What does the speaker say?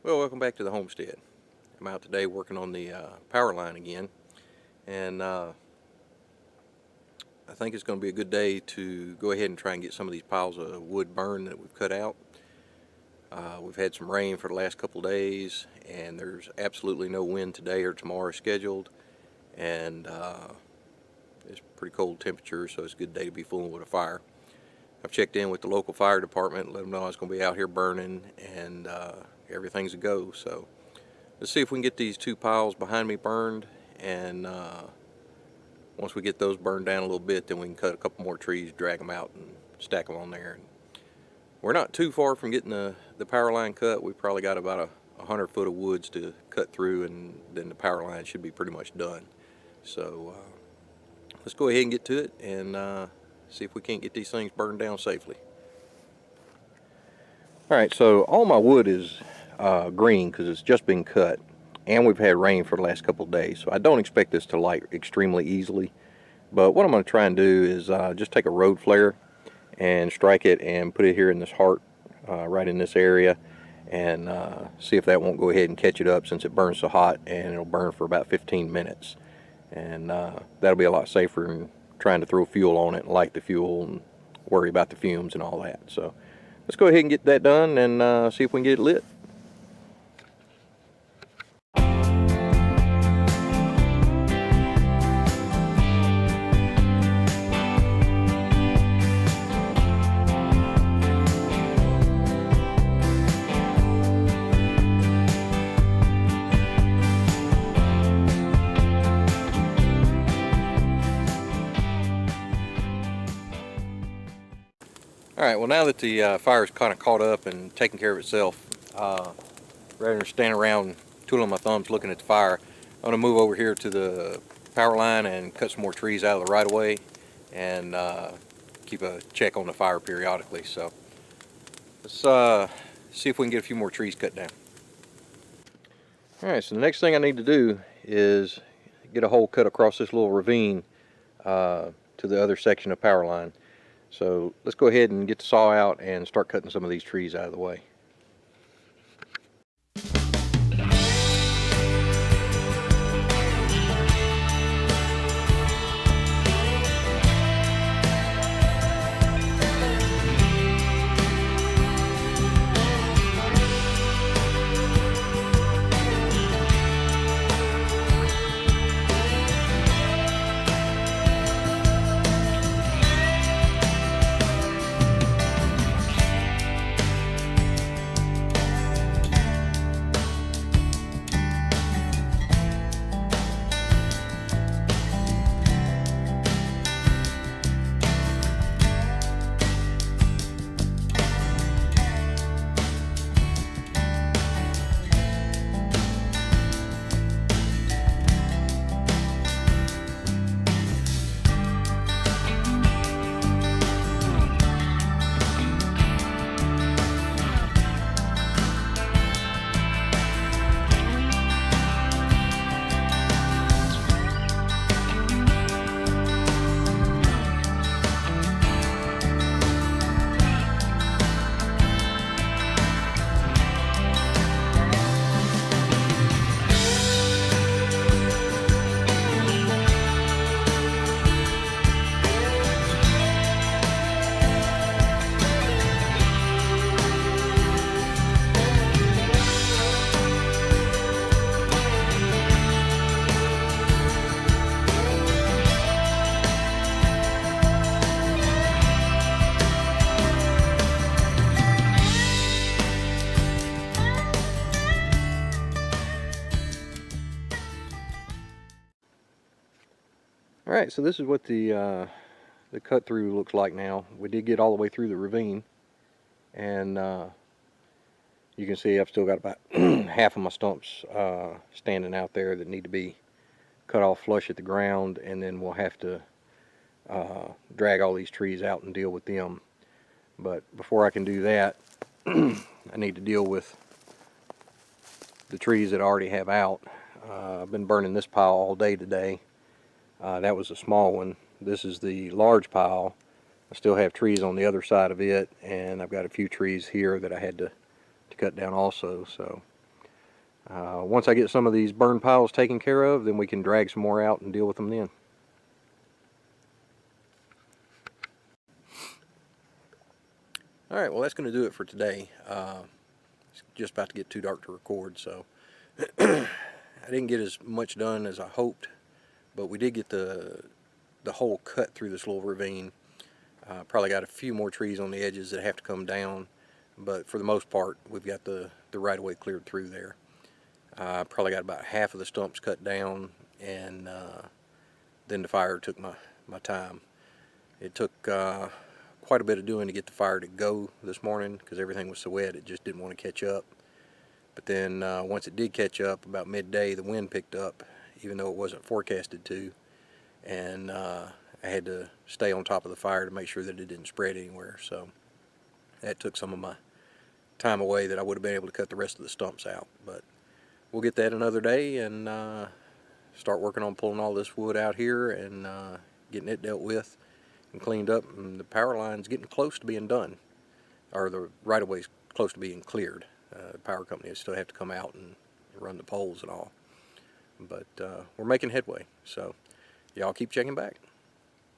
Well, welcome back to the homestead. I'm out today working on the power line again, and I think it's going to be a good day to go ahead and try and get some of these piles of wood burned that we've cut out. We've had some rain for the last couple of days, and there's absolutely no wind today or tomorrow scheduled, and it's pretty cold temperature, so it's a good day to be fooling with a fire. I've checked in with the local fire department and let them know I was going to be out here burning, and everything's a go. So let's see if we can get these two piles behind me burned, and once we get those burned down a little bit, then we can cut a couple more trees, drag them out, and stack them on there. We're not too far from getting the power line cut. We've probably got about 100 foot of woods to cut through, and then the power line should be pretty much done. So let's go ahead and get to it and see if we can't get these things burned down safely. Alright, so all my wood is green because it's just been cut, and we've had rain for the last couple of days, so I don't expect this to light extremely easily. But what I'm going to try and do is just take a road flare and strike it and put it here in this heart, right in this area, and see if that won't go ahead and catch it up, since it burns so hot, and it'll burn for about 15 minutes. And that'll be a lot safer than trying to throw fuel on it and light the fuel and worry about the fumes and all that. So let's go ahead and get that done and see if we can get it lit. Alright, well, now that the fire's kind of caught up and taking care of itself, rather than standing around twiddling my thumbs looking at the fire, I'm going to move over here to the power line and cut some more trees out of the right of way, and keep a check on the fire periodically. So let's see if we can get a few more trees cut down. Alright, so the next thing I need to do is get a hole cut across this little ravine to the other section of power line. So let's go ahead and get the saw out and start cutting some of these trees out of the way. Alright, so this is what the cut through looks like now. We did get all the way through the ravine, and you can see I've still got about half of my stumps standing out there that need to be cut off flush at the ground, and then we'll have to drag all these trees out and deal with them. But before I can do that, I need to deal with the trees that I already have out. I've been burning this pile all day today. That was a small one. This is the large pile. I still have trees on the other side of it, and I've got a few trees here that I had to cut down also. So Once I get some of these burn piles taken care of, then we can drag some more out and deal with them then. Alright, well that's going to do it for today. It's just about to get too dark to record, so I didn't get as much done as I hoped, but we did get the hole cut through this little ravine. Probably got a few more trees on the edges that have to come down, but for the most part we've got the right-of-way cleared through there. Probably got about half of the stumps cut down, and then the fire took my time. It took quite a bit of doing to get the fire to go this morning because everything was so wet it just didn't want to catch up. But then once it did catch up, about midday the wind picked up, even though it wasn't forecasted to, and I had to stay on top of the fire to make sure that it didn't spread anywhere. So that took some of my time away that I would have been able to cut the rest of the stumps out. But we'll get that another day and start working on pulling all this wood out here and getting it dealt with and cleaned up. And the power line's getting close to being done, or the right-of-way's close to being cleared. The power company will still have to come out and run the poles and all. But we're making headway, so y'all keep checking back.